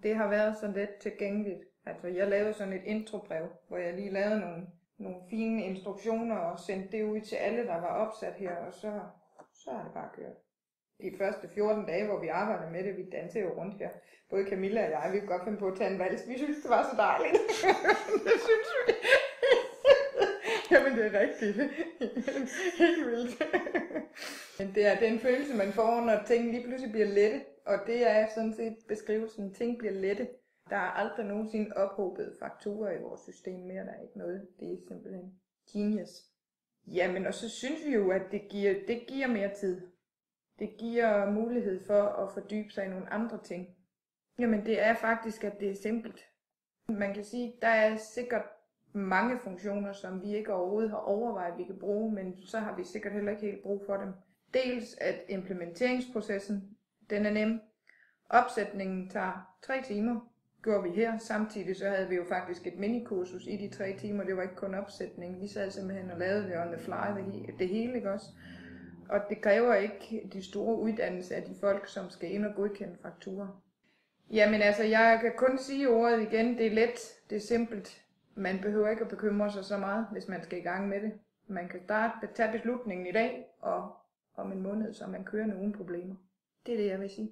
Det har været så let tilgængeligt. Altså jeg lavede sådan et introbrev, hvor jeg lige lavede nogle fine instruktioner og sendte det ud til alle, der var opsat her, og så har det bare kørt. De første 14 dage, hvor vi arbejdede med det, vi dansede jo rundt her. Både Camilla og jeg, vi kunne godt finde på at tage en vals. Vi synes, det var så dejligt. Det synes vi. Jamen, det er rigtigt. Helt vildt. Men det er den følelse, man får, når ting lige pludselig bliver lette. Og det er sådan set beskrivelsen. Ting bliver lette. Der er aldrig nogensinde ophobet fakturer i vores system mere. Der er ikke noget. Det er simpelthen genius. Jamen, og så synes vi jo, at det giver mere tid. Det giver mulighed for at fordybe sig i nogle andre ting. Jamen, det er faktisk, at det er simpelt. Man kan sige, der er sikkert mange funktioner, som vi ikke overhovedet har overvejet, vi kan bruge, men så har vi sikkert heller ikke helt brug for dem. Dels at implementeringsprocessen, den er nem. Opsætningen tager 3 timer, gjorde vi her. Samtidig så havde vi jo faktisk et minikursus i de 3 timer. Det var ikke kun opsætning. Vi sad simpelthen og lavede det on the fly, det hele, ikke også? Og det kræver ikke de store uddannelser af de folk, som skal ind og godkende fakturer. Jamen altså, jeg kan kun sige ordet igen. Det er let, det er simpelt. Man behøver ikke at bekymre sig så meget, hvis man skal i gang med det. Man kan tage beslutningen i dag, og om en måned, så man kører uden problemer. Det er det, jeg vil sige.